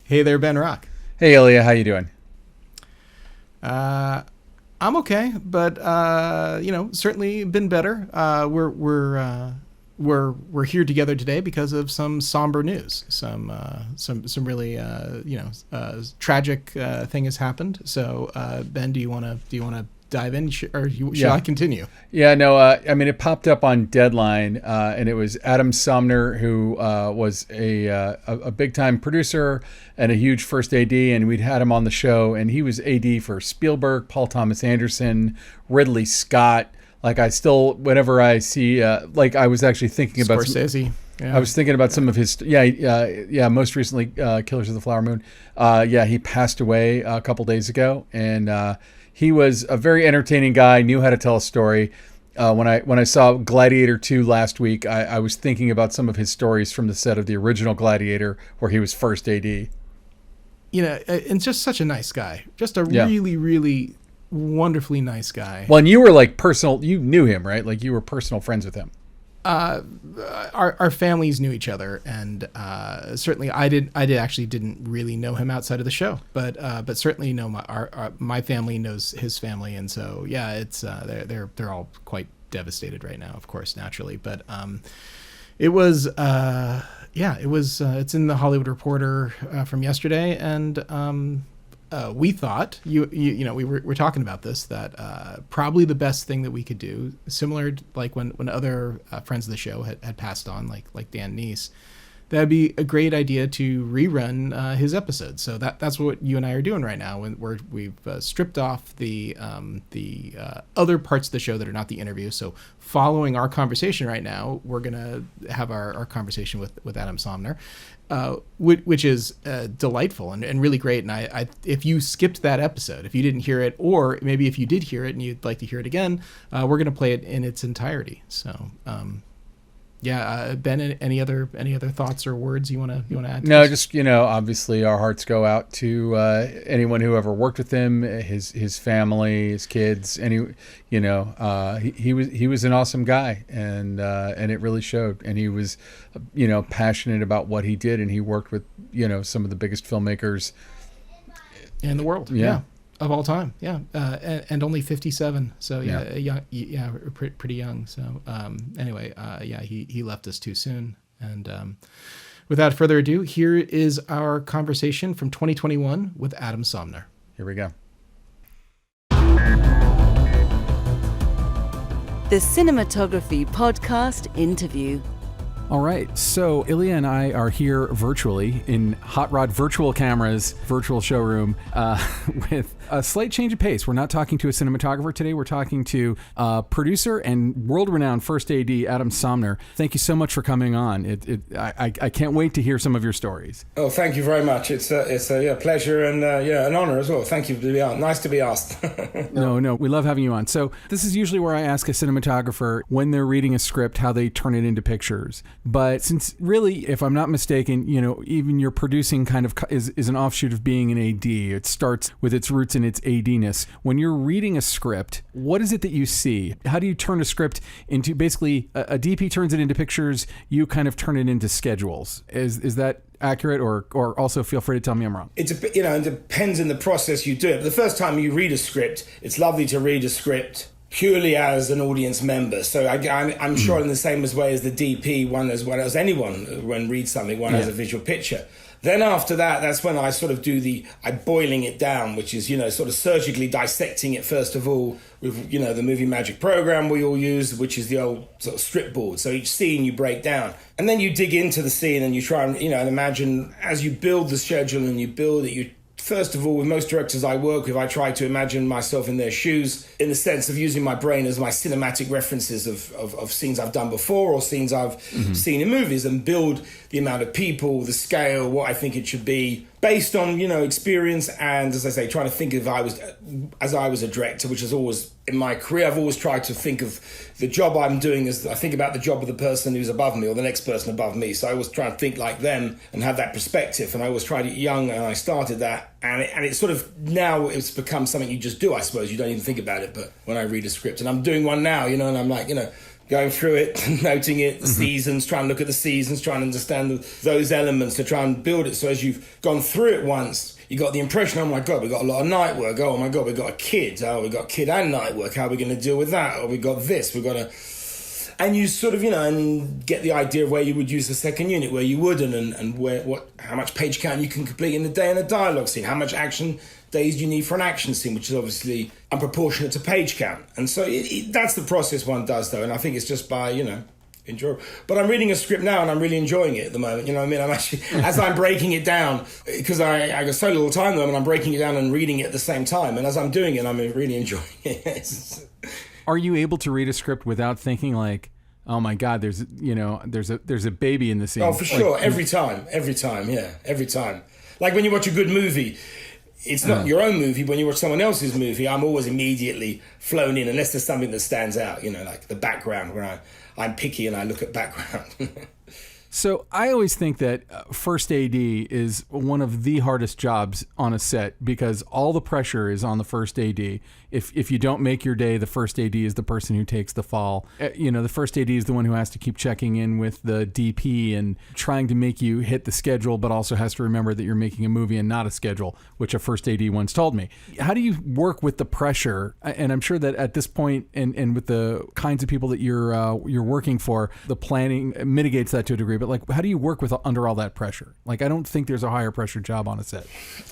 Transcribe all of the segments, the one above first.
Hey there, Ben Rock. Hey, Ilya, how you doing? I'm okay, but certainly been better. We're here together today because of some somber news. Some really tragic thing has happened. So Ben, do you want to dive in, should I continue? Yeah, no, it popped up on Deadline, and it was Adam Somner, who was a big-time producer and a huge first AD, and we'd had him on the show, and he was AD for Spielberg, Paul Thomas Anderson, Ridley Scott. Like, I still, whenever I see, I was actually thinking about Scorsese. I was thinking about some of his, most recently, Killers of the Flower Moon. He passed away a couple days ago, and he was a very entertaining guy, knew how to tell a story. When I saw Gladiator 2 last week, I was thinking about some of his stories from the set of the original Gladiator, where he was first AD. And just such a nice guy. Just a really, really wonderfully nice guy. Well, and you were you knew him, right? Like, you were personal friends with him. Our families knew each other, and certainly I didn't really know him outside of the show, but certainly know my family knows his family, and so it's they're all quite devastated right now, of course, naturally, but it's in the Hollywood Reporter from yesterday, and we thought we're talking about this, that probably the best thing that we could do, similar to, like when other friends of the show had passed on, like Dan Neese, that'd be a great idea to rerun his episodes. So that's what you and I are doing right now. When we've stripped off the other parts of the show that are not the interview. So following our conversation right now, we're gonna have our conversation with Adam Somner. Which is delightful and really great. And I if you skipped that episode, if you didn't hear it, or maybe if you did hear it and you'd like to hear it again, we're going to play it in its entirety. So, Ben, any other thoughts or words you want to add? No, just, obviously our hearts go out to anyone who ever worked with him, his family, his kids. He was an awesome guy, and it really showed. And he was, passionate about what he did, and he worked with, some of the biggest filmmakers in the world. Yeah. Of all time, and only 57, so pretty young. So he left us too soon. And without further ado, here is our conversation from 2021 with Adam Somner. Here we go. The Cinematography Podcast interview. All right, so Ilya and I are here virtually in Hot Rod Virtual Cameras virtual showroom with a slight change of pace. We're not talking to a cinematographer today. We're talking to producer and world-renowned first AD, Adam Somner. Thank you so much for coming on. I can't wait to hear some of your stories. Oh, thank you very much. It's a pleasure and an honor as well. Thank you to be on. Nice to be asked. No, we love having you on. So this is usually where I ask a cinematographer when they're reading a script how they turn it into pictures. But since really, if I'm not mistaken, even your producing kind of is an offshoot of being an AD. It starts with its roots in its AD-ness. When you're reading a script, what is it that you see? How do you turn a script into, basically, a DP turns it into pictures, you kind of turn it into schedules. Is that accurate, or also feel free to tell me I'm wrong? It depends on the process you do it. But the first time you read a script, it's lovely to read a script purely as an audience member. So I'm sure in the same way as the DP, one as well as anyone when reads something, one has a visual picture. Then after that, that's when I sort of do I'm boiling it down, which is, sort of surgically dissecting it first of all with, the Movie Magic program we all use, which is the old sort of strip board. So each scene you break down. And then you dig into the scene and you try and, and imagine as you build the schedule and you build it, first of all, with most directors I work with, I try to imagine myself in their shoes in the sense of using my brain as my cinematic references of scenes I've done before or scenes I've seen in movies, and build the amount of people, the scale, what I think it should be, based on, experience and, as I say, trying to think of as I was a director, which is always, in my career, I've always tried to think of the job I'm doing as I think about the job of the person who's above me or the next person above me. So I always try and think like them and have that perspective. And I always tried it young, and I started that. And it's sort of, now it's become something you just do, I suppose. You don't even think about it. But when I read a script, and I'm doing one now, and I'm like, going through it, noting it, the seasons, trying to look at the seasons, trying to understand those elements to try and build it. So as you've gone through it once, you got the impression, oh my God, we got a lot of night work. Oh my God, we got a kid. Oh, we got kid and night work. How are we going to deal with that? Oh, we got this. We got to... And you sort of, and get the idea of where you would use the second unit, where you wouldn't, and how much page count you can complete in a day in a dialogue scene, how much action days you need for an action scene, which is obviously unproportionate to page count. And so that's the process one does, though, and I think it's just by, enjoy. But I'm reading a script now, and I'm really enjoying it at the moment, you know what I mean? I'm actually, as I'm breaking it down, because I got so little time though, and I'm breaking it down and reading it at the same time, and as I'm doing it, I'm really enjoying it. Are you able to read a script without thinking like, oh my God, there's a baby in the scene? Oh, for sure. Every time. Yeah. Every time. Like when you watch a good movie, it's not your own movie. When you watch someone else's movie, I'm always immediately flown in, unless there's something that stands out, like the background, where I'm picky and I look at background. So I always think that first AD is one of the hardest jobs on a set, because all the pressure is on the first AD. If you don't make your day, the first AD is the person who takes the fall. The first AD is the one who has to keep checking in with the DP and trying to make you hit the schedule, but also has to remember that you're making a movie and not a schedule, which a first AD once told me. How do you work with the pressure? And I'm sure that at this point, and with the kinds of people that you're working for, the planning mitigates that to a degree. But like, how do you work with under all that pressure? Like, I don't think there's a higher pressure job on a set.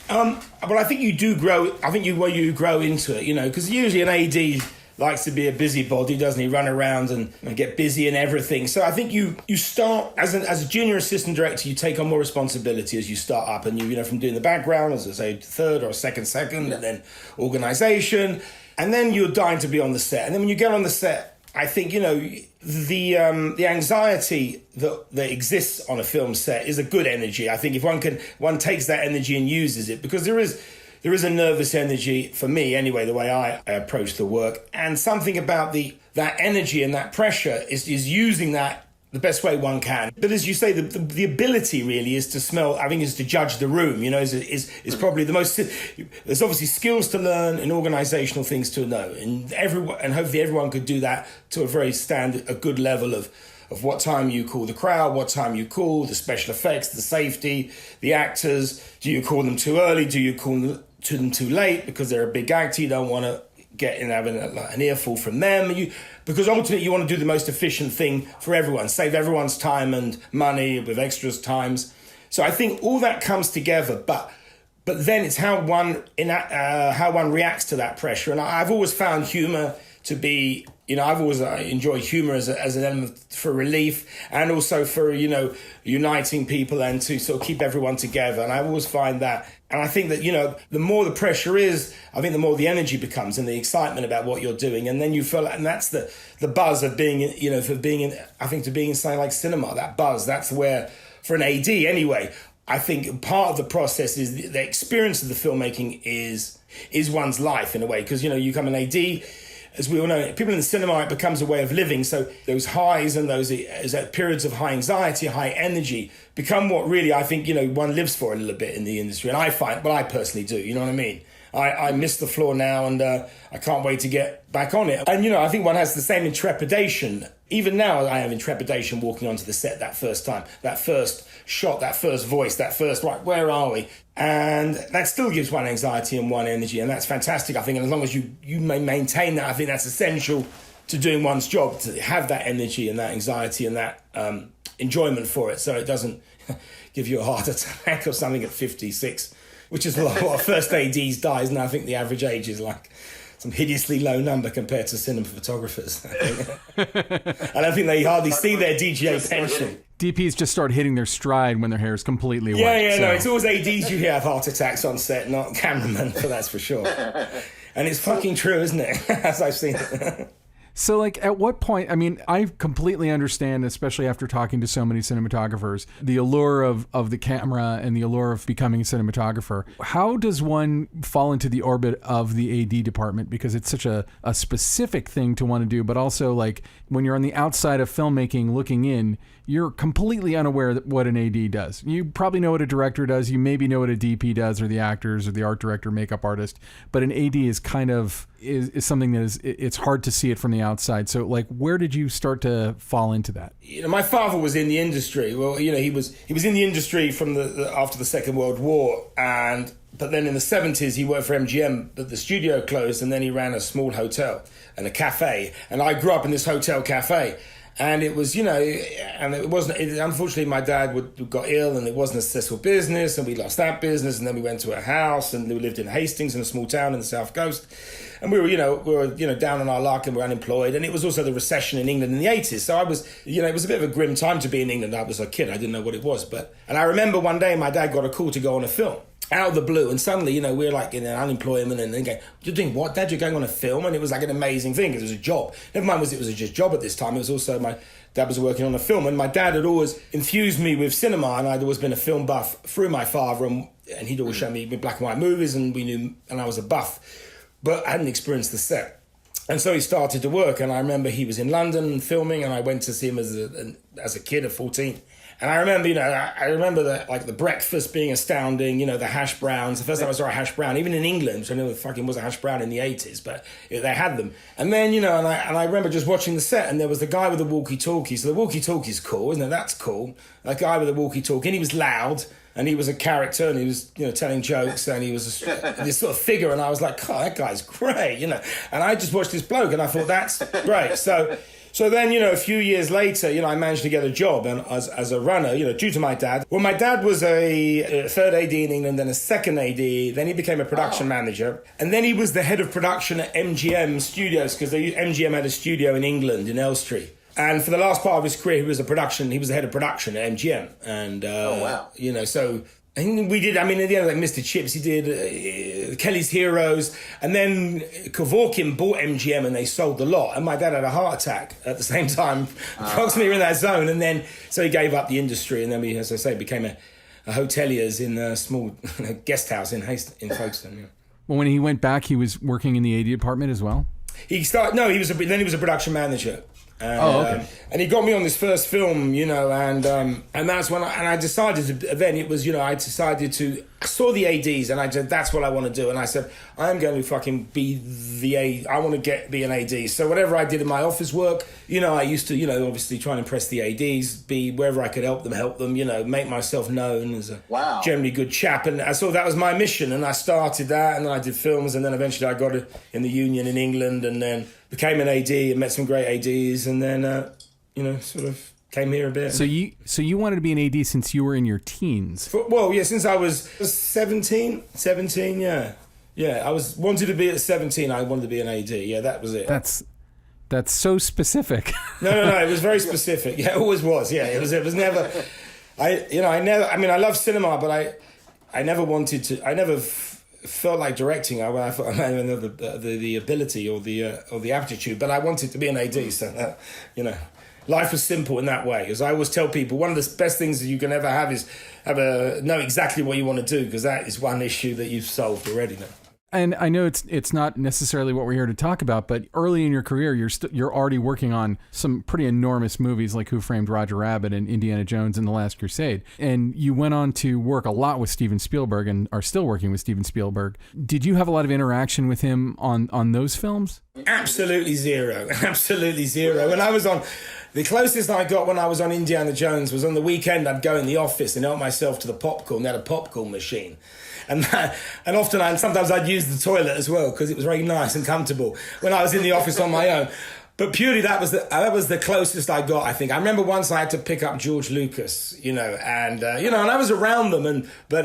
But I think you do grow. I think you grow into it, because usually an AD likes to be a busybody, doesn't he? Run around and get busy and everything. So I think you start as a junior assistant director, you take on more responsibility as you start up, and you from doing the background, as I say, third or second, and then organization, and then you're dying to be on the set. And then when you get on the set, I think, the anxiety that exists on a film set is a good energy. I think if one takes that energy and uses it, because there is a nervous energy, for me anyway, the way I approach the work, and something about that energy and that pressure is using that the best way one can. But as you say, the ability really is to smell, I think, is to judge the room, is probably the most... There's obviously skills to learn and organizational things to know. And hopefully everyone could do that to a very a good level of what time you call the crowd, what time you call the special effects, the safety, the actors. Do you call them too early? Do you call them too late because they're a big actor? You don't want to get in having an earful from them. Because ultimately you want to do the most efficient thing for everyone, save everyone's time and money with extras times. So I think all that comes together, but then it's how one reacts to that pressure. And I've always found humor to be, I've always enjoyed humor as an element for relief, and also for, uniting people and to sort of keep everyone together. And I always find that. And I think that, the more the pressure is, I think the more the energy becomes and the excitement about what you're doing. And then you feel, and that's the buzz of being, to being in something like cinema, that buzz, that's where, for an AD anyway, I think part of the process is the experience of the filmmaking is one's life in a way. Because, you come an AD, as we all know, people in the cinema, it becomes a way of living. So those highs and those periods of high anxiety, high energy become what really I think, one lives for a little bit in the industry. And I find, I personally do, you know what I mean? I miss the floor now, and I can't wait to get back on it. And, I think one has the same intrepidation. Even now I have intrepidation walking onto the set that first time, that first shot, that first voice, that first, right, where are we? And that still gives one anxiety and one energy, and that's fantastic, I think. And as long as you may maintain that, I think that's essential to doing one's job, to have that energy and that anxiety and that enjoyment for it, so it doesn't give you a heart attack or something at 56, which is what first ADs dies, and I think the average age is like some hideously low number compared to cinematographers. I don't think they hardly see their DGA pension. DPs just start hitting their stride when their hair is completely wet. Yeah, no, it's always ADs you have heart attacks on set, not cameramen, that's for sure. And it's fucking true, isn't it? As I've seen it. So, like, at what point, I mean, I completely understand, especially after talking to so many cinematographers, the allure of the camera and the allure of becoming a cinematographer. How does one fall into the orbit of the AD department? Because it's such a specific thing to want to do, but also, like, when you're on the outside of filmmaking looking in, you're completely unaware of what an AD does. You probably know what a director does. You maybe know what a DP does, or the actors, or the art director, makeup artist. But an AD is kind of is something that it's hard to see it from the outside. So, like, where did you start to fall into that? My father was in the industry. Well, he was in the industry from after the Second World War, but then in the 70s he worked for MGM, but the studio closed, and then he ran a small hotel and a cafe. And I grew up in this hotel cafe. And it was, and it wasn't, unfortunately my dad got ill, and it wasn't a successful business, and we lost that business, and then we went to a house, and we lived in Hastings, in a small town in the south coast. And we were down on our luck, and we were unemployed. And it was also the recession in England in the 80s. So I was, it was a bit of a grim time to be in England. I was a kid. I didn't know what it was. And I remember one day my dad got a call to go on a film. Out of the blue, and suddenly, we're like in unemployment, and then going, "You're doing what, Dad? You're going on a film?" And it was like an amazing thing, because it was a job. Never mind, it was just a job at this time. It was also my dad was working on a film, and my dad had always infused me with cinema, and I'd always been a film buff through my father, and he'd always show me black and white movies, and I was a buff, but I hadn't experienced the set. And so he started to work, and I remember he was in London filming, and I went to see him as a kid at 14. And I remember, that, like, the breakfast being astounding, the hash browns. The first time I saw a hash brown, even in England, which I know there fucking was a hash brown in the 80s, but they had them. And then, and I remember just watching the set, and there was the guy with the walkie-talkie. So the walkie-talkie's cool, isn't it? That's cool. That guy with the walkie-talkie, and he was loud, and he was a character, and he was, telling jokes, and he was this sort of figure, and I was like, God, that guy's great, And I just watched this bloke, and I thought, that's great. So then, a few years later, I managed to get a job as a runner, due to my dad. Well, my dad was a third AD in England, then a second AD. Then he became a production manager. And then he was the head of production at MGM Studios, because MGM had a studio in England, in Elstree. And for the last part of his career, he was the head of production at MGM. And, so I think we did, at the end of Mr. Chips, he did Kelly's Heroes, and then Kevorkian bought MGM and they sold the lot, and my dad had a heart attack at the same time, approximately in that zone, and then, so he gave up the industry, and then we, as I say, became a hoteliers in a small guest house in Folkestone. Yeah. Well, when he went back, he was working in the AD department as well? He was a production manager. And he got me on this first film, and that's when I decided to, then it was, I saw the ADs, and I said, that's what I want to do. And I said, I'm going to fucking be the AD. I want to be an AD. So whatever I did in my office work, I used to, obviously try and impress the ADs, be wherever I could help them, make myself known as a generally good chap. And I saw that was my mission, and I started that, and then I did films, and then eventually I got it in the union in England, and then became an AD and met some great ADs, and then, sort of came here a bit. So you wanted to be an AD since you were in your teens? Since I was 17, yeah. Yeah, I wanted to be at 17, I wanted to be an AD. Yeah, that was it. That's so specific. No, it was very specific. Yeah, it always was. Yeah, it was never, I love cinema, but I never wanted to, I never felt like directing. I thought I didn't have the ability or the aptitude, but I wanted to be an AD. So life was simple in that way. As I always tell people, one of the best things that you can ever have is know exactly what you want to do, because that is one issue that you've solved already now. And I know it's not necessarily what we're here to talk about, but early in your career, you're already working on some pretty enormous movies like Who Framed Roger Rabbit and Indiana Jones and The Last Crusade. And you went on to work a lot with Steven Spielberg and are still working with Steven Spielberg. Did you have a lot of interaction with him on those films? Absolutely zero. Absolutely zero. When I was on... The closest I got when I was on Indiana Jones was on the weekend. I'd go in the office and help myself to the popcorn. They had a popcorn machine. And sometimes I'd use the toilet as well, because it was very nice and comfortable when I was in the office on my own. But purely that was the closest I got, I think. I remember once I had to pick up George Lucas, and I was around them, but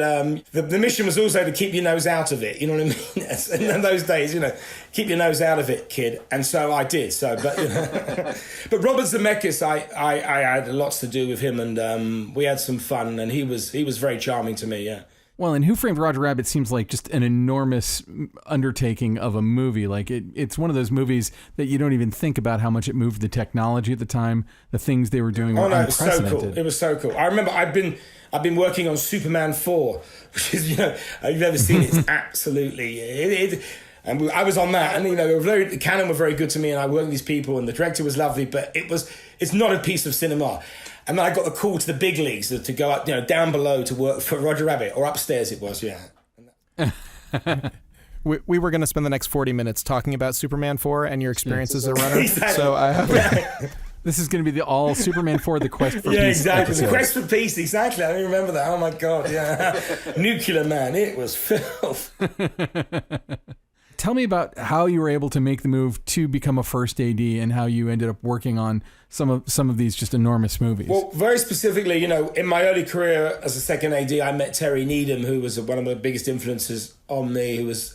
the mission was also to keep your nose out of it, you know what I mean? And in those days, keep your nose out of it, kid. And so I did. But Robert Zemeckis, I had lots to do with him, and we had some fun, and he was very charming to me, yeah. Well, and Who Framed Roger Rabbit seems like just an enormous undertaking of a movie. Like it's one of those movies that you don't even think about how much it moved the technology at the time. The things they were doing were unprecedented. It was so cool. I remember I've been working on Superman 4, which is, you've never seen it. It's absolutely... And I was on that, and the Canon were very good to me, and I worked with these people, and the director was lovely, but it's not a piece of cinema. And then I got the call to the big leagues to go up, down below to work for Roger Rabbit, or upstairs it was, yeah. We were going to spend the next 40 minutes talking about Superman 4 and your experience as a runner. Exactly. So This is going to be the all Superman 4, the Quest for Peace. Yeah, exactly. Episode. The Quest for Peace, exactly. I remember that. Oh my God, yeah. Nuclear Man, it was filth. Tell me about how you were able to make the move to become a first AD and how you ended up working on some of these just enormous movies. Well, very specifically, in my early career as a second AD, I met Terry Needham, who was one of the biggest influences on me, who was,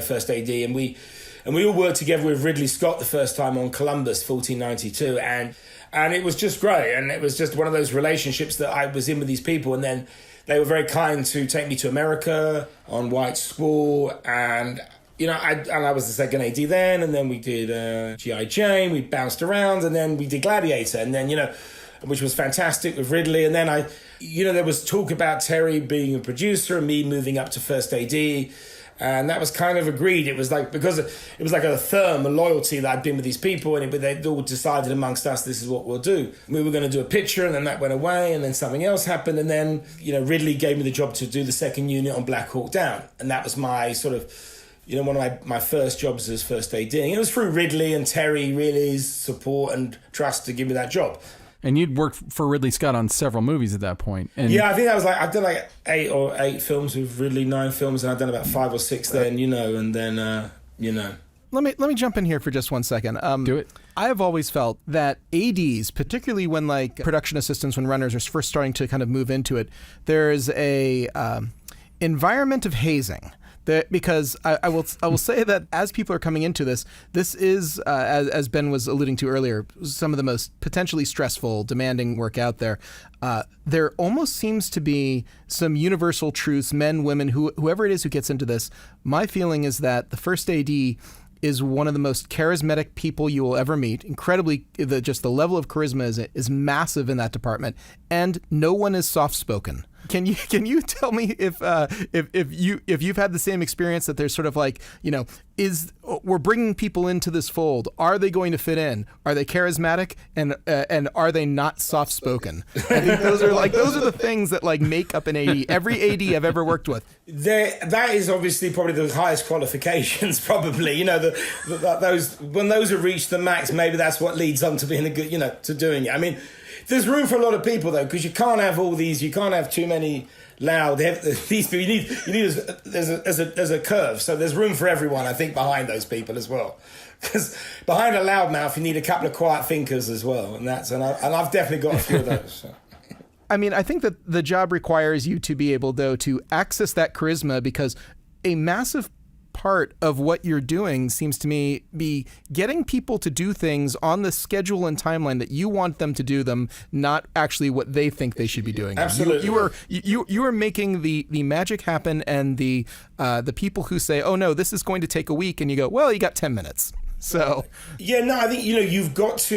first AD. And we all worked together with Ridley Scott the first time on Columbus, 1492. And it was just great. And it was just one of those relationships that I was in with these people. And then they were very kind to take me to America on White Squall. And I was the second AD then, and then we did G.I. Jane, we bounced around, and then we did Gladiator, and then, which was fantastic with Ridley. And then there was talk about Terry being a producer and me moving up to first AD, and that was kind of agreed. It was like, because it was like a loyalty that I'd been with these people, and they all decided amongst us, this is what we'll do. We were going to do a picture, and then that went away, and then something else happened, and then, Ridley gave me the job to do the second unit on Black Hawk Down, and that was my sort of, one of my first jobs as first AD. It was through Ridley and Terry Really's support and trust to give me that job. And you'd worked for Ridley Scott on several movies at that point. And yeah, I think I've done like 8 films with Ridley, 9 films, and I've done about 5 or 6 then, and then. Let me jump in here for just one second. Do it. I have always felt that ADs, particularly when like production assistants, when runners are first starting to kind of move into it, there's a environment of hazing. Because I will say that as people are coming into this is, as Ben was alluding to earlier, some of the most potentially stressful, demanding work out there. There almost seems to be some universal truths, men, women, whoever it is who gets into this. My feeling is that the first AD is one of the most charismatic people you will ever meet. Incredibly, just the level of charisma is massive in that department, and no one is soft-spoken. Can you tell me if you've had the same experience, that there's sort of like, we're bringing people into this fold. Are they going to fit in? Are they charismatic? And are they not soft spoken? I think those are the things that like make up an AD. Every AD I've ever worked with. That is obviously probably the highest qualifications. Probably, those when those are reached the max, maybe that's what leads on to being a good, to doing it. I mean, there's room for a lot of people though, because you can't have all these. You can't have too many loud. These people, you need there's a curve. So there's room for everyone, I think, behind those people as well. Because behind a loudmouth, you need a couple of quiet thinkers as well, and I've definitely got a few of those. So. I mean, I think that the job requires you to be able, though, to access that charisma, because a massive part of what you're doing seems to me be getting people to do things on the schedule and timeline that you want them to do them, not actually what they think they should be doing. Absolutely. You are making the magic happen, and the people who say, oh no, this is going to take a week, and you go, well, you got 10 minutes. So yeah, no, I think you've got to,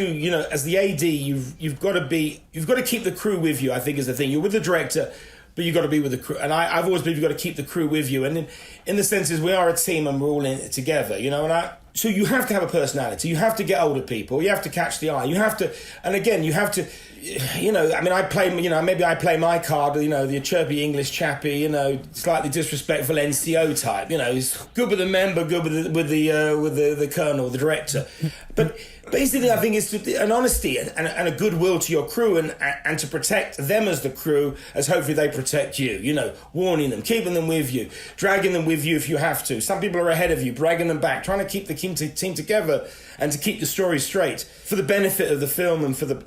as the AD, you've got to keep the crew with you. I think is the thing. You're with the director, but you've got to be with the crew. And I've always believed you've got to keep the crew with you. And in the sense is we are a team and we're all in it together, so you have to have a personality. You have to get older people. You have to catch the eye. You have to, and again, you have to, I play, maybe I play my card, the chirpy English chappy, slightly disrespectful NCO type, he's good with the member, good with the colonel, the director. But basically, I think it's an honesty and a goodwill to your crew and to protect them as the crew, as hopefully they protect you, warning them, keeping them with you, dragging them with you if you have to. Some people are ahead of you, dragging them back, trying to keep the team together and to keep the story straight for the benefit of the film and for the,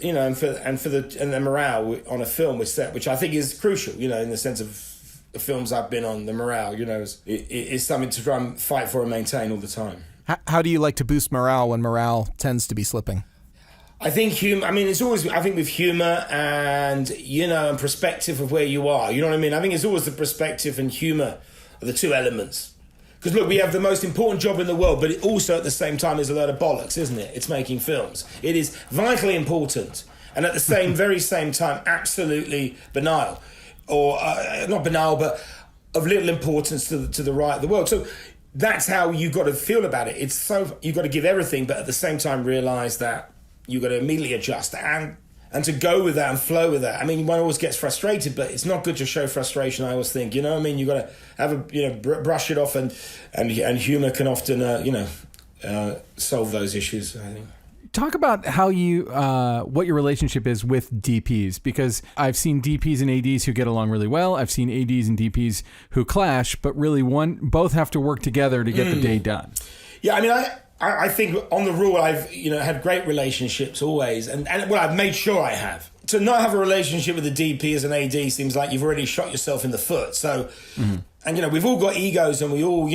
and the morale on a film with set, which I think is crucial, in the sense of the films I've been on, the morale, is something to try and fight for and maintain all the time. How do you like to boost morale when morale tends to be slipping? I think humor. I mean, it's always. I think with humor and and perspective of where you are. You know what I mean? I think it's always the perspective and humor are the two elements. Because look, we have the most important job in the world, but it also at the same time is a load of bollocks, isn't it? It's making films. It is vitally important, and at the very same time, absolutely banal, or not banal, but of little importance to the right of the world. So that's how you got to feel about it. It's so, you got to give everything, but at the same time realize that you got to immediately adjust and to go with that and flow with that. I mean, one always gets frustrated, but it's not good to show frustration. I always think, you know what I mean? You got to have brush it off, and humor can often, solve those issues, I think. Talk about how you, what your relationship is with DPs, because I've seen DPs and ADs who get along really well. I've seen ADs and DPs who clash, but really both have to work together to get the day done. Yeah, I mean, I think on the rule I've had great relationships always, and well, I've made sure I have. To not have a relationship with a DP as an AD seems like you've already shot yourself in the foot. So, and we've all got egos, and we all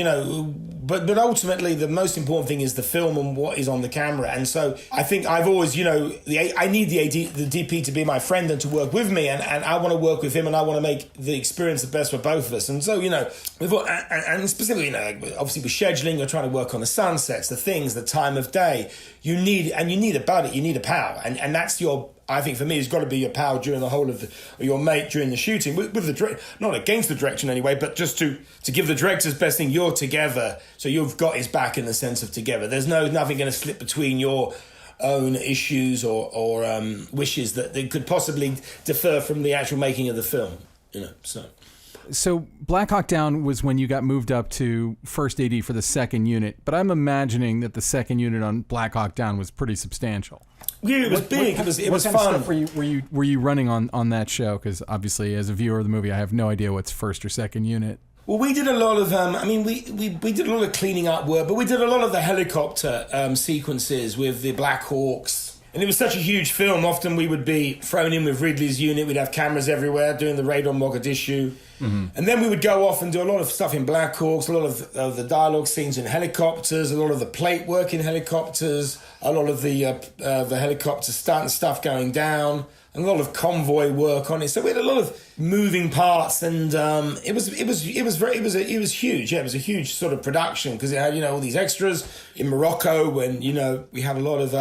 but ultimately the most important thing is the film and what is on the camera. And so I think I've always I need the DP to be my friend and to work with me, and I want to work with him, and I want to make the experience the best for both of us. And so we've all, and specifically obviously with scheduling, you're trying to work on the sunsets, the things, the time of day. You need a buddy, you need a pal, and that's your. I think for me, it's got to be your pal during the whole of your mate during the shooting, with the not against the direction anyway, but just to give the director's best thing. You're together, so you've got his back in the sense of together. There's nothing going to slip between your own issues or wishes that they could possibly defer from the actual making of the film. So Black Hawk Down was when you got moved up to first AD for the second unit, but I'm imagining that the second unit on Black Hawk Down was pretty substantial. Yeah, it was big. It was fun. What kind of stuff were you running on that show? Because obviously, as a viewer of the movie, I have no idea what's first or second unit. Well, we did a lot of. We did a lot of cleaning up work, but we did a lot of the helicopter sequences with the Black Hawks. And it was such a huge film. Often we would be thrown in with Ridley's unit. We'd have cameras everywhere doing the raid on Mogadishu. And then we would go off and do a lot of stuff in Black Hawks, a lot of the dialogue scenes in helicopters, a lot of the plate work in helicopters, a lot of the helicopter stuff going down, and a lot of convoy work on it. So we had a lot of moving parts, and it was huge. Yeah, it was a huge sort of production because it had all these extras in Morocco. When we had a lot of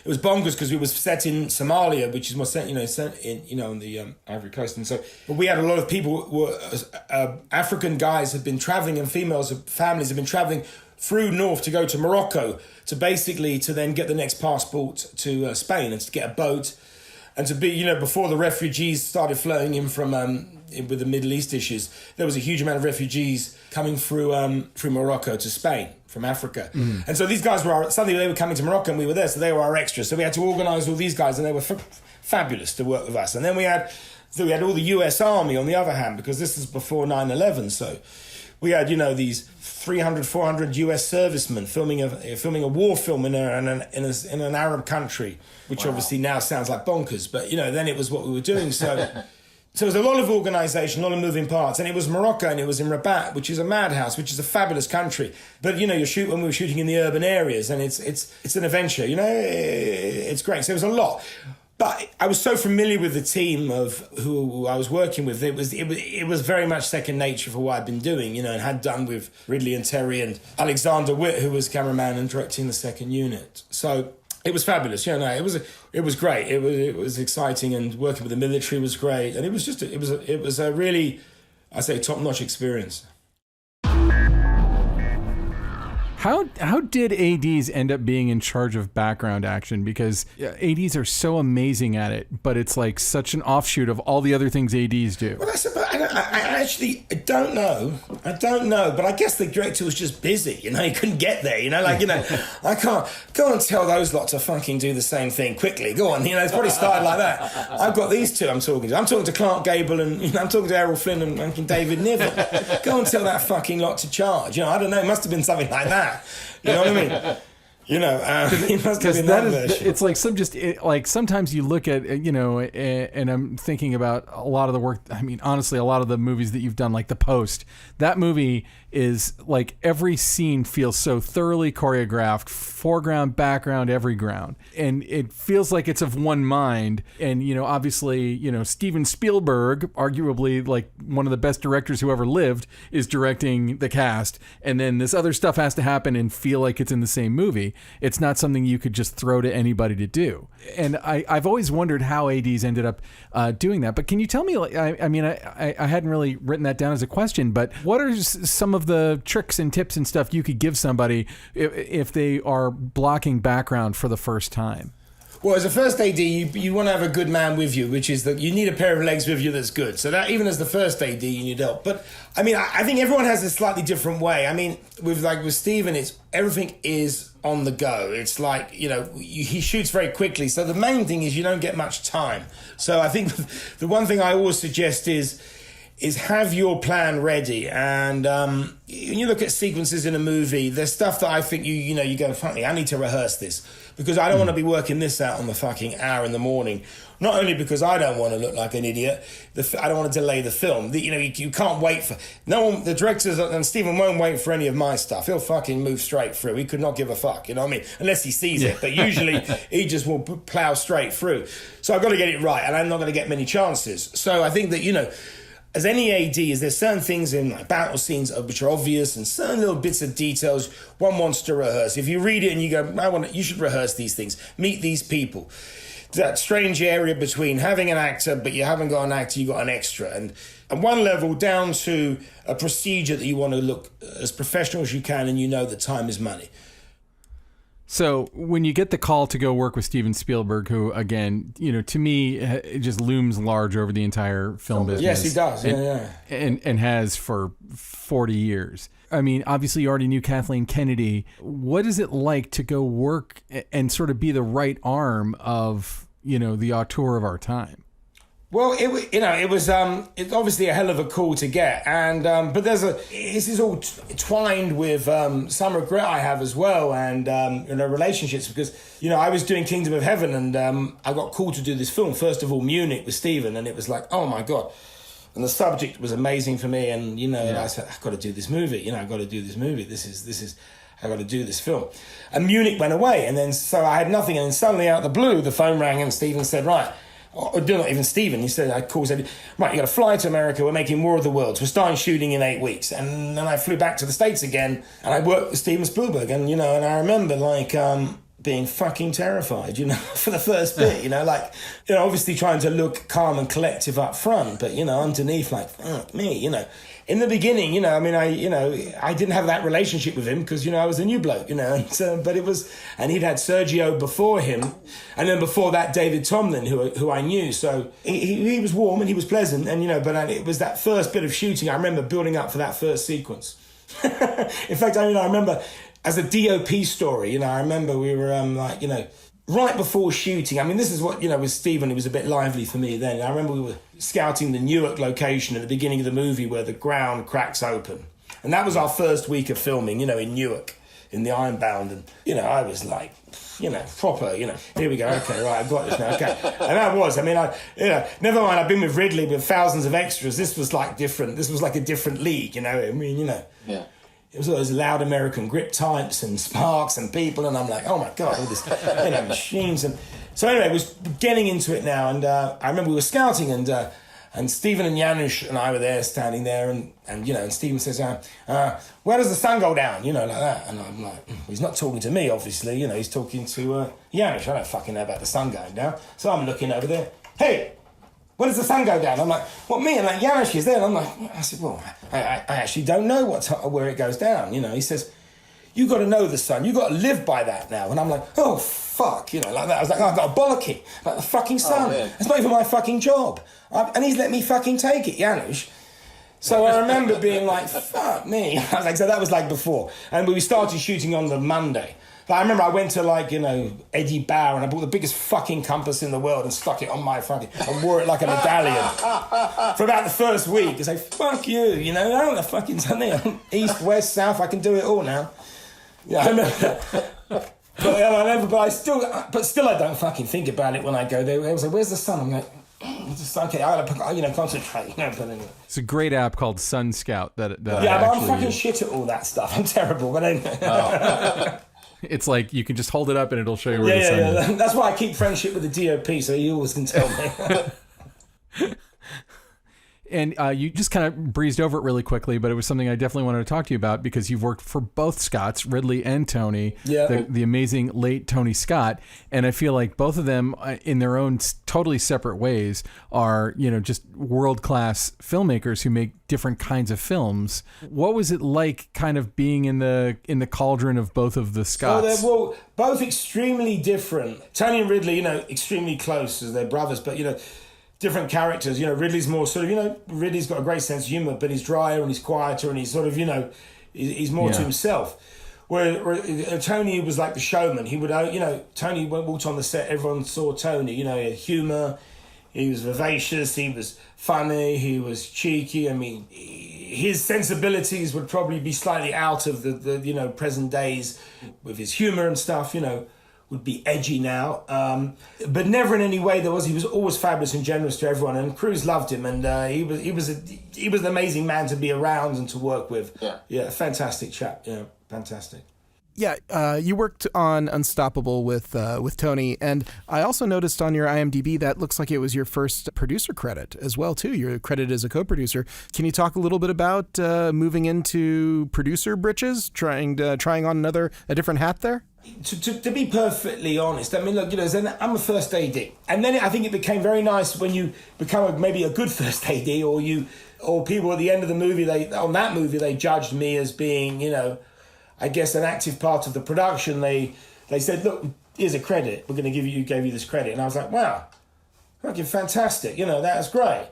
it was bonkers because it was set in Somalia, which is more set in on the Ivory Coast, and so but we had a lot of people who were African guys had been traveling, and families had been traveling through north to go to Morocco to then get the next passport to Spain and to get a boat. And to be, before the refugees started flowing in from with the Middle East issues, there was a huge amount of refugees coming through Morocco to Spain from Africa. And so these guys suddenly they were coming to Morocco, and we were there, so they were our extras. So we had to organise all these guys, and they were fabulous to work with us. And then we had all the US Army on the other hand, because this is before 9/11. So we had these 300, 400 US servicemen filming a war film in an Arab country, which obviously now sounds like bonkers, but then it was what we were doing. So there was a lot of organisation, a lot of moving parts, and it was Morocco, and it was in Rabat, which is a madhouse, which is a fabulous country. But when we were shooting in the urban areas, and it's an adventure, it's great. So it was a lot. But I was so familiar with the team of who I was working with. It was very much second nature for what I'd been doing, and had done with Ridley and Terry and Alexander Witt, who was cameraman and directing the second unit. So it was fabulous. It was great. It was exciting, and working with the military was great. And it was a really, I say, top-notch experience. How did ADs end up being in charge of background action? Because ADs are so amazing at it, but it's like such an offshoot of all the other things ADs do. Well, I actually don't know. I don't know, but I guess the director was just busy. He couldn't get there. I can't go and tell those lot to fucking do the same thing quickly. Go on. It's probably started like that. I've got these two I'm talking to. I'm talking to Clark Gable, and I'm talking to Errol Flynn and David Niven. Go and tell that fucking lot to charge. I don't know. It must have been something like that. You know what I mean? It must have been that version. It's like sometimes you look at and I'm thinking about a lot of the work. I mean, honestly, a lot of the movies that you've done, like The Post. That movie is like every scene feels so thoroughly choreographed, foreground, background, every ground, and it feels like it's of one mind. And obviously, Steven Spielberg, arguably like one of the best directors who ever lived, is directing the cast, and then this other stuff has to happen and feel like it's in the same movie. It's not something you could just throw to anybody to do. And I've always wondered how ADs ended up doing that. But can you tell me? I hadn't really written that down as a question, but what are some of of the tricks and tips and stuff you could give somebody if they are blocking background for the first time? Well, as a first AD, you want to have a good man with you, which is that you need a pair of legs with you that's good. So that even as the first AD, you need help. But I mean, I think everyone has a slightly different way. I mean, with Steven, it's everything is on the go. It's like, he shoots very quickly. So the main thing is you don't get much time. So I think the one thing I always suggest is have your plan ready. And when you look at sequences in a movie, there's stuff that I think you go, funny, I need to rehearse this because I don't want to be working this out on the fucking hour in the morning. Not only because I don't want to look like an idiot, I don't want to delay the film. You can't wait for... No one, the directors, and Stephen won't wait for any of my stuff. He'll fucking move straight through. He could not give a fuck, you know what I mean? Unless he sees it. But usually he just will plow straight through. So I've got to get it right, and I'm not going to get many chances. So I think that, as any AD, there's certain things in battle scenes which are obvious and certain little bits of details one wants to rehearse. If you read it and you go, you should rehearse these things, meet these people. That strange area between having an actor, but you haven't got an actor, you got an extra. And one level down to a procedure that you want to look as professional as you can and that time is money. So when you get the call to go work with Steven Spielberg, who, again, to me, it just looms large over the entire film business. Yes, he does. And has for 40 years. I mean, obviously you already knew Kathleen Kennedy. What is it like to go work and sort of be the right arm of, the auteur of our time? Well, it's obviously a hell of a call to get, and but this is all twined with some regret I have as well, and relationships because I was doing Kingdom of Heaven, and I got called to do this film. First of all, Munich with Stephen, and it was like, oh my god, and the subject was amazing for me, and I said, I've got to do this movie. I've got to do this movie. This is. I've got to do this film, and Munich went away, and then so I had nothing, and then suddenly out of the blue, the phone rang, and Stephen said, right. Or not even Stephen, he said, right, you got to fly to America, we're making War of the Worlds, we're starting shooting in 8 weeks. And then I flew back to the States again, and I worked with Steven Spielberg, and and I remember being fucking terrified, for the first bit, obviously trying to look calm and collective up front, but underneath, like, fuck me, in the beginning, I didn't have that relationship with him because, I was a new bloke, but it was, and he'd had Sergio before him, and then before that, David Tomlin, who I knew. So he was warm and he was pleasant, and, but it was that first bit of shooting. I remember building up for that first sequence. In fact, I remember as a DOP story, I remember we were right before shooting. I mean, this is what, with Stephen, it was a bit lively for me then. I remember we were scouting the Newark location at the beginning of the movie where the ground cracks open. And that was our first week of filming, in Newark, in the Ironbound. And, I was like, proper, here we go. Okay, right, I've got this now. Okay. And that was, never mind, I've been with Ridley with thousands of extras. This was like different. This was like a different league, Yeah. It was all those loud American grip types and sparks and people, and I'm like, oh my god, all this, machines. And so anyway, I was getting into it now, and I remember we were scouting, and Stephen and Janusz and I were there, standing there, and Stephen says, where does the sun go down? Like that. And I'm like, he's not talking to me, obviously. He's talking to Janusz. I don't fucking know about the sun going down. So I'm looking over there. Hey, when does the sun go down? I'm like, what, me? And like, Janusz is there. And I'm like, I said, well, I actually don't know where it goes down. He says, you got to know the sun. You got to live by that now. And I'm like, oh, fuck, like that. I was like, oh, I've got a bollocky about the fucking sun. It's not even my fucking job. And he's let me fucking take it, Janusz. So I remember being like, fuck me. I was like, so that was like before. And we started shooting on the Monday. But I remember I went to Eddie Bauer and I bought the biggest fucking compass in the world and stuck it on my fucking, and wore it like a medallion for about the first week. I say, fuck you, I don't know fucking something. East, west, south, I can do it all now. Yeah, I remember that. But still I don't fucking think about it when I go there. I was like, where's the sun? I'm like, okay, I gotta concentrate. But anyway. It's a great app called Sun Scout that but I'm fucking shit at all that stuff. I'm terrible, but anyway. It's like you can just hold it up and it'll show you where the sun is. That's why I keep friendship with the DOP, so you always can tell me. And you just kind of breezed over it really quickly, but it was something I definitely wanted to talk to you about because you've worked for both Scotts, Ridley and Tony, the amazing late Tony Scott. And I feel like both of them, in their own totally separate ways, are, just world-class filmmakers who make different kinds of films. What was it like kind of being in the cauldron of both of the Scotts? So they're both extremely different. Tony and Ridley, extremely close as they're brothers, but, different characters. Ridley's more sort of, Ridley's got a great sense of humour, but he's drier and he's quieter and he's sort of, he's more to himself. Where Tony was like the showman. He would, Tony walked on the set, everyone saw Tony, he had humour, he was vivacious, he was funny, he was cheeky. I mean, his sensibilities would probably be slightly out of the present days with his humour and stuff, would be edgy now, but never in any way he was always fabulous and generous to everyone, and crews loved him, and he was an amazing man to be around and to work with. Yeah, fantastic chap. Yeah, fantastic. Yeah, you worked on Unstoppable with Tony, and I also noticed on your IMDb that looks like it was your first producer credit as well too. You're credited as a co-producer. Can you talk a little bit about moving into producer britches, trying on a different hat there? To be perfectly honest, I mean, look, I'm a first AD, and then I think it became very nice when you become maybe a good first AD, or people at the end of the movie, they judged me as being, I guess, an active part of the production. They said, look, here's a credit. We're going to gave you this credit. And I was like, wow, fucking fantastic. That's great.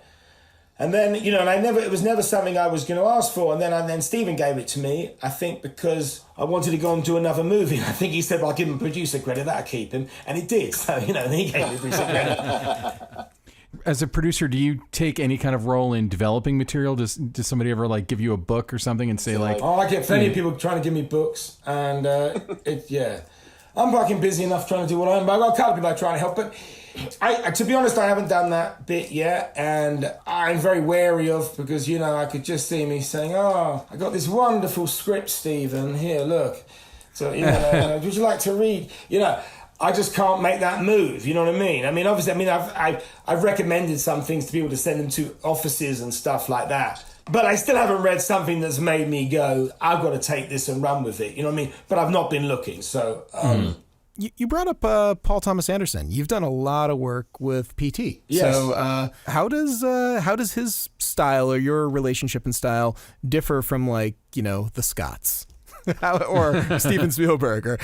And then, it was never something I was going to ask for. And then Stephen gave it to me, I think, because I wanted to go and do another movie. I think he said, well, I'll give him producer credit, that'll keep him. And it did. So, he gave me producer credit. As a producer, do you take any kind of role in developing material? Does somebody ever give you a book or something and say I get plenty of people trying to give me books, and I'm fucking busy enough trying to do what I'm. I've got a couple of people trying to help, but to be honest, I haven't done that bit yet, and I'm very wary of, because I could just see me saying, "Oh, I got this wonderful script, Stephen. Here, look. So would you like to read?" I just can't make that move. You know what I mean? I mean, obviously, I've recommended some things to people to send them to offices and stuff like that. But I still haven't read something that's made me go, I've got to take this and run with it. You know what I mean? But I've not been looking. So, You brought up Paul Thomas Anderson. You've done a lot of work with PT. Yes. So how does his style or your relationship and style differ from the Scotts? Or Steven Spielberg, or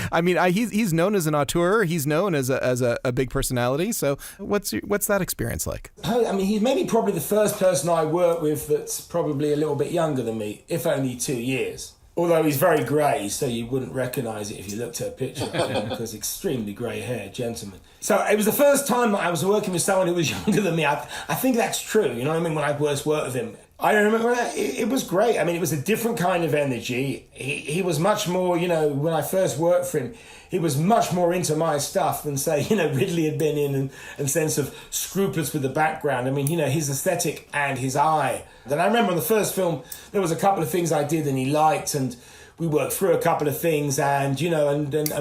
he's known as an auteur. He's known as a big personality. So what's that experience like? He's maybe probably the first person I work with that's probably a little bit younger than me, if only 2 years. Although he's very grey, so you wouldn't recognise it if you looked at a picture of him, because extremely grey-haired gentleman. So it was the first time I was working with someone who was younger than me. I think that's true. You know what I mean? When I first worked with him, I remember it was great. It was a different kind of energy. He was much more, when I first worked for him, he was much more into my stuff than, say, Ridley had been in, and sense of scrupulous with the background. His aesthetic and his eye. Then I remember on the first film, there was a couple of things I did and he liked, and we worked through a couple of things, and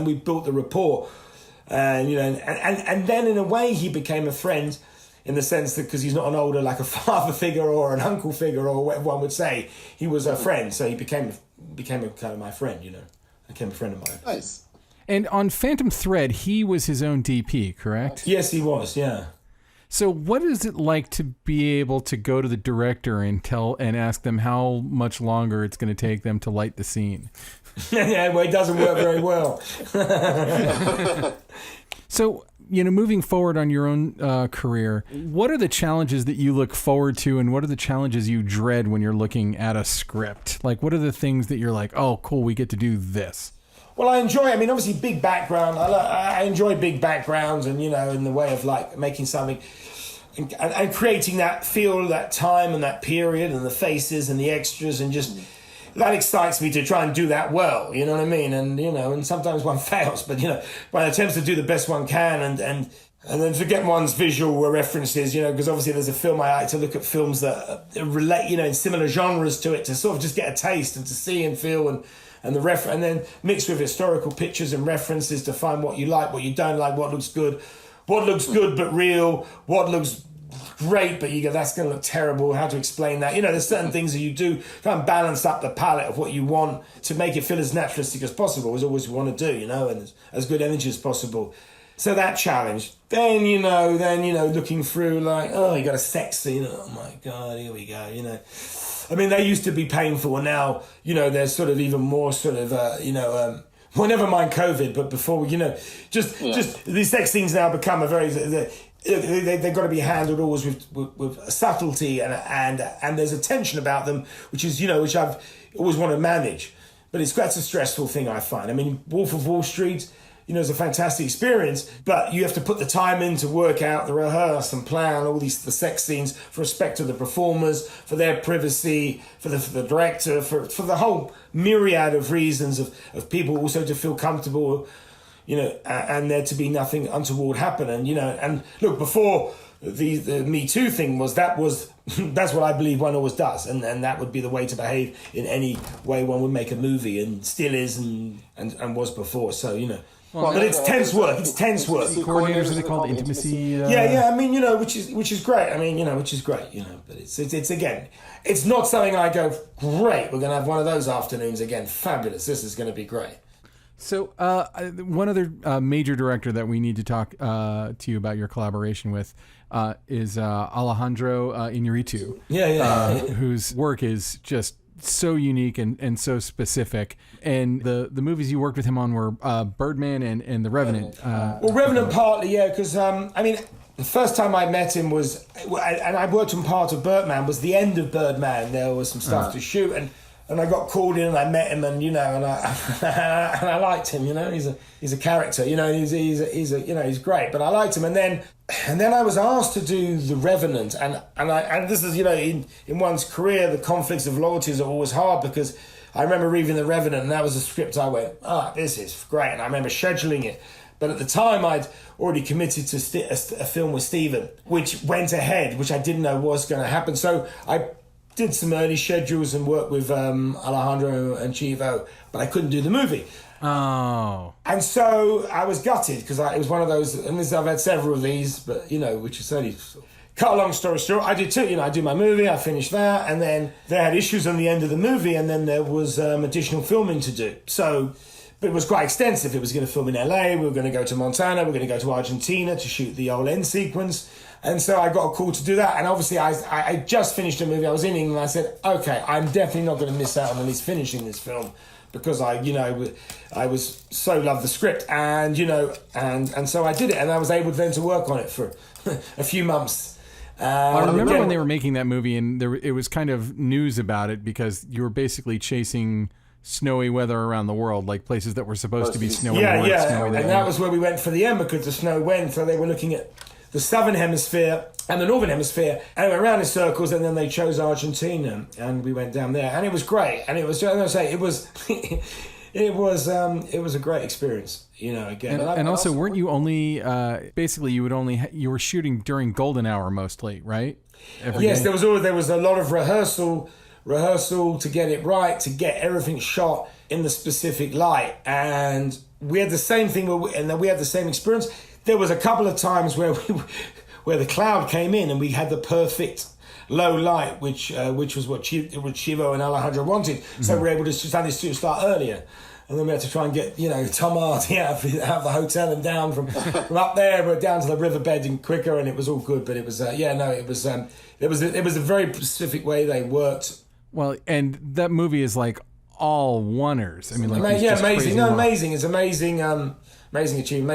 we built the rapport. And then in a way he became a friend, in the sense that, because he's not an older, like a father figure or an uncle figure or whatever one would say, he was a friend. So he became a kind of my friend, became a friend of mine. Nice. And on Phantom Thread, he was his own DP, correct? Yes, he was, yeah. So what is it like to be able to go to the director and ask them how much longer it's going to take them to light the scene? Yeah, well, it doesn't work very well. So, moving forward on your own career, what are the challenges that you look forward to, and what are the challenges you dread when you're looking at a script? What are the things that you're like, oh, cool, we get to do this? Well, I enjoy, obviously big background. I enjoy big backgrounds, and, in the way of making something and creating that feel, that time and that period and the faces and the extras, and just that excites me to try and do that well. You know what I mean? And, and sometimes one fails, but, one attempts to do the best one can, and then to get one's visual references, because obviously there's a film I like to look at films that relate, in similar genres to it, to sort of just get a taste and to see and feel, and then mix with historical pictures and references to find what you like, what you don't like, what looks good but real, what looks great, but you go, that's going to look terrible. How to explain that? You know, there's certain things that you do, try and balance up the palette of what you want to make it feel as naturalistic as possible, is always what we want to do, you know, and as good energy as possible. So that challenge. Then, you know, looking through like, oh, you got a sex scene. Oh my God, here we go, you know. I mean, they used to be painful, and now, you know, they're sort of even more sort of, well, never mind COVID, but before, you know, just these sex scenes now become a very, they've got to be handled always with subtlety, and there's a tension about them, which is, you know, which I've always want to manage. But that's a stressful thing, I find. I mean, Wolf of Wall Street, you know, it's a fantastic experience, but you have to put the time in to work out, the rehearse and plan all the sex scenes for respect to the performers, for their privacy, for the director, for the whole myriad of reasons of people also to feel comfortable, you know, and there to be nothing untoward happen. And, you know, and look, before the Me Too thing that's what I believe one always does, and that would be the way to behave in any way one would make a movie, and still is and was before. So, you know. Well, but it's tense work. It's tense work. Coordinators, are they called? Intimacy. Yeah. I mean, you know, which is great. I mean, you know, which is great. You know, but it's again, it's not something I go, great. We're going to have one of those afternoons again. Fabulous. This is going to be great. So, one other major director that we need to talk to you about your collaboration with is Alejandro Iñárritu. Whose work is just so unique and so specific. And the movies you worked with him on were Birdman and The Revenant. Well, Revenant partly, yeah, because, I mean, the first time I met him was, and I worked on part of Birdman, was the end of Birdman. There was some stuff to shoot, and I got called in and I met him, and, you know, and I liked him, you know, he's a character, you know, he's you know, he's great, but I liked him. And then I was asked to do The Revenant, and this is, you know, in one's career, the conflicts of loyalties are always hard, because I remember reading The Revenant, and that was a script I went, this is great, and I remember scheduling it. But at the time, I'd already committed to a film with Steven, which went ahead, which I didn't know was going to happen. So I did some early schedules and worked with Alejandro and Chivo, but I couldn't do the movie. Oh. And so I was gutted, because it was one of those, and I've had several of these, but, you know, which is only... Cut a long story short, I did too. You know, I do my movie, I finished that, and then they had issues on the end of the movie, and then there was additional filming to do. So, but it was quite extensive. It was going to film in LA, we were going to go to Montana, we were going to go to Argentina to shoot the old end sequence. And so I got a call to do that. And obviously I just finished a movie. I was in England. I said, okay, I'm definitely not going to miss out on at least finishing this film, because I was so loved the script, and, you know, and so I did it, and I was able then to work on it for a few months. I remember when they were making that movie, and it was kind of news about it, because you were basically chasing snowy weather around the world, like places that were supposed to be snowy. Yeah. And that was where we went for the end, because the snow went. So they were looking at the southern hemisphere and the northern hemisphere, and it went around in circles, and then they chose Argentina, and we went down there, and it was great. And it was, as I say, it was it was a great experience, you know. Again, and also, weren't you only basically you were shooting during golden hour mostly, right? Yes, day? there was a lot of rehearsal to get it right, to get everything shot in the specific light, and we had the same thing, and we had the same experience. There was a couple of times where the cloud came in, and we had the perfect low light, which was what Chivo and Alejandro wanted. Mm-hmm. So we were able to start earlier. And then we had to try and get, you know, Tom Hardy out of the hotel and down from up there, but down to the riverbed and quicker, and it was all good. But it was, it was a very specific way they worked. Well, and that movie is like all oneers. I mean, like, amazing. No, amazing. It's amazing. Amazing achievement,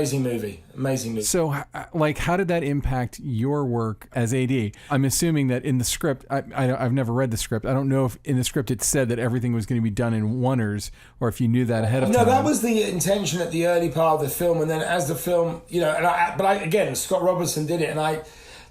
amazing movie. So, like, how did that impact your work as AD? I'm assuming that in the script, I've never read the script. I don't know if in the script it said that everything was going to be done in oneers, or if you knew that ahead of time. No, that was the intention at the early part of the film, and then as the film, you know, again, Scott Robertson did it, and I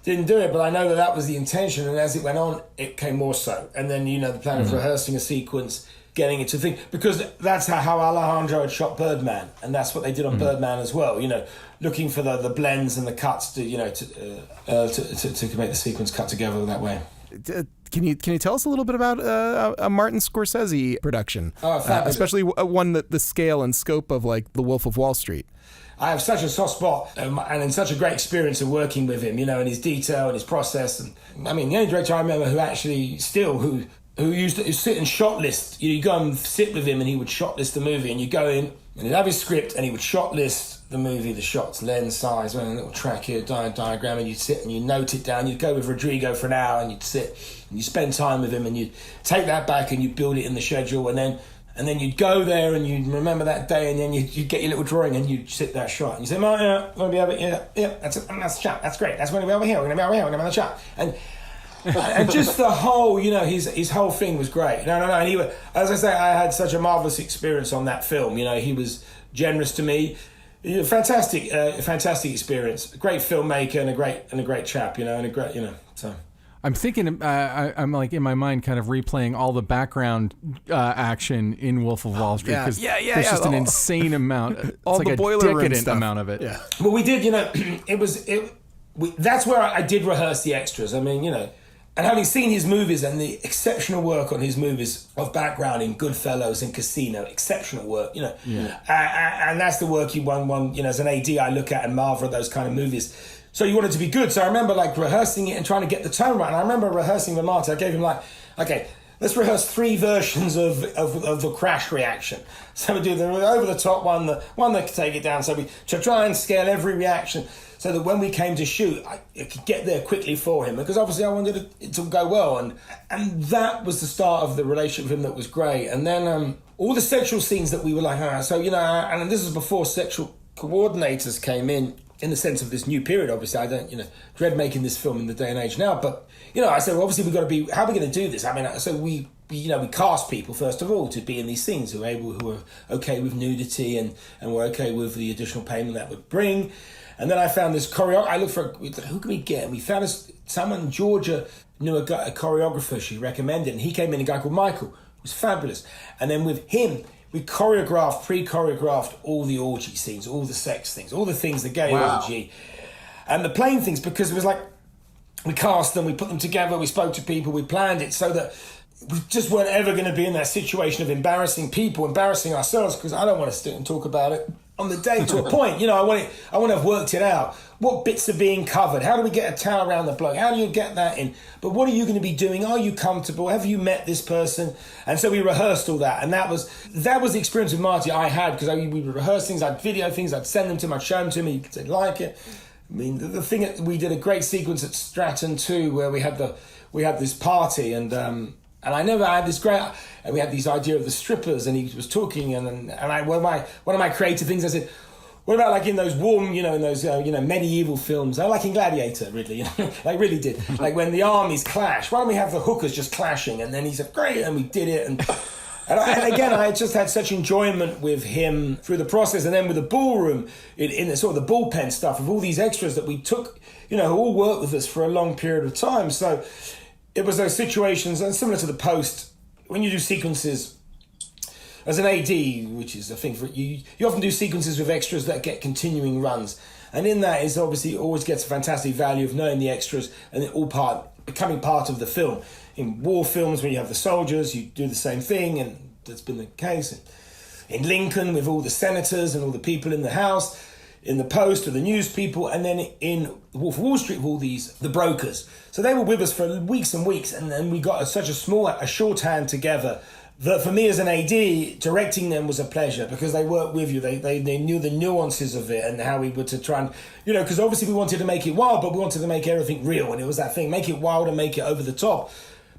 didn't do it, but I know that was the intention, and as it went on, it came more so. And then, you know, the plan of rehearsing a sequence, getting it to think, because that's how Alejandro had shot Birdman, and that's what they did on Birdman as well. You know, looking for the blends and the cuts to, you know, to make the sequence cut together that way. Can you tell us a little bit about a Martin Scorsese production, especially one that the scale and scope of like The Wolf of Wall Street? I have such a soft spot and such a great experience of working with him, and his detail and his process. And the only director I remember who actually still who used to sit and shot list. You go and sit with him, and he would shot list the movie, and you go in and he'd have his script, and he would shot list the movie, the shots, lens size, a little track here, diagram, and you'd sit and you note it down. You'd go with Rodrigo for an hour, and you'd sit and you spend time with him, and you'd take that back and you build it in the schedule, and then you'd go there and you'd remember that day, and then you'd get your little drawing and you'd sit that shot and you say, "Oh yeah, we're gonna be over here. Yeah, that's the shot. That's great. That's when we're over here. We're gonna be over here. We're gonna have the shot." And just the whole, his whole thing was great. No. And he, as I say, I had such a marvelous experience on that film. He was generous to me. Fantastic experience. A great filmmaker and a great chap. So. I'm thinking, I'm like in my mind kind of replaying all the background action in Wolf of Wall Street, because there's just an insane amount. It's all like the boiler room decadent stuff. amount of it. Yeah. Well, we did, that's where I did rehearse the extras. And having seen his movies and the exceptional work on his movies of background in Goodfellas and Casino, exceptional work, and that's the work he won, as an AD I look at and marvel at those kind of movies. So you want it to be good. So I remember rehearsing it and trying to get the tone right. And I remember rehearsing with Marty. I gave him okay, let's rehearse 3 versions of the crash reaction. So we do the over the top one, the one that could take it down. So we try and scale every reaction so that when we came to shoot, I could get there quickly for him, because obviously I wanted it to go well. And that was the start of the relationship with him that was great. And then all the sexual scenes that we were like, and this was before sexual coordinators came in the sense of this new period. Obviously, I don't, dread making this film in the day and age now, but, I said, well, obviously we've got to be, how are we going to do this? So we cast people, first of all, to be in these scenes who are okay with nudity and were okay with the additional payment that would bring. And then I found this choreographer. I looked for, who can we get? And we found someone in Georgia knew a choreographer she recommended, and he came in, a guy called Michael, who was fabulous. And then with him, we pre-choreographed all the orgy scenes, all the sex things, all the things, the gay orgy, and the plain things, because it was like, we cast them, we put them together, we spoke to people, we planned it so that we just weren't ever going to be in that situation of embarrassing people, embarrassing ourselves, because I don't want to sit and talk about it on the day to a point. I want to have worked it out. What bits are being covered? How do we get a towel around the bloke? How do you get that in? But what are you going to be doing? Are you comfortable? Have you met this person? And so we rehearsed all that. And that was the experience with Marty I had, because we would rehearse things, I'd video things, I'd send them to him, I'd show them to him, he'd say, like it. The thing, we did a great sequence at Stratton too, where we had this party, and I never had this great. And we had this idea of the strippers, and he was talking, and one of my creative things, I said, what about like in those warm, in those medieval films? I like in Gladiator, Ridley, like really did. Like when the armies clash, why don't we have the hookers just clashing? And then he said, great, and we did it, and again, I just had such enjoyment with him through the process, and then with the ballroom, in the sort of the bullpen stuff of all these extras that we took, who all worked with us for a long period of time. So it was those situations, and similar to the post, when you do sequences as an AD, which is a thing for you often do sequences with extras that get continuing runs, and in that is obviously always gets a fantastic value of knowing the extras and it all becoming part of the film. In war films, when you have the soldiers, you do the same thing, and that's been the case. In Lincoln, with all the senators and all the people in the House, in the Post, with the news people, and then in Wolf of Wall Street, with all the brokers. So they were with us for weeks and weeks, and then we got such a shorthand together that for me as an AD, directing them was a pleasure, because they worked with you. They knew the nuances of it and how we were to try and, because obviously we wanted to make it wild, but we wanted to make everything real. And it was that thing, make it wild and make it over the top.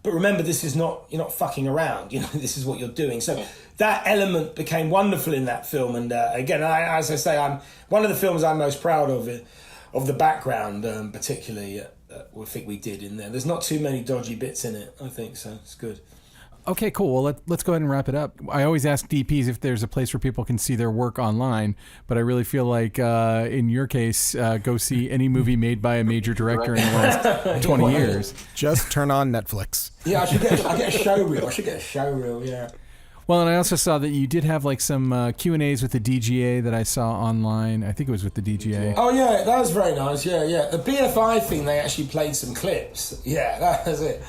But remember, you're not fucking around. This is what you're doing. So that element became wonderful in that film. And again, as I say, I'm one of the films I'm most proud of the background, particularly. I think we did in there. There's not too many dodgy bits in it, I think, so it's good. Okay, cool. Well, let's go ahead and wrap it up. I always ask DPs if there's a place where people can see their work online, but I really feel like in your case, go see any movie made by a major director in the last 20 years. Just turn on Netflix. Yeah, I get a show reel. Yeah. Well, and I also saw that you did have like some Q&As with the DGA that I saw online. I think it was with the DGA. Oh, yeah, that was very nice. Yeah. The BFI thing, they actually played some clips. Yeah, that was it.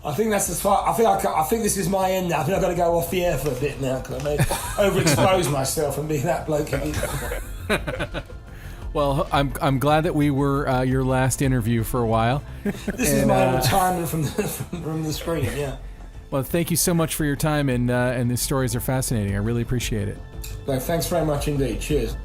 I think that's as far. I think this is my end now. I think I've got to go off the air for a bit now because I may overexpose myself and be that bloke. Well, I'm glad that we were your last interview for a while. This is my retirement from the screen. Yeah. Well, thank you so much for your time, and these stories are fascinating. I really appreciate it. No, thanks very much indeed. Cheers.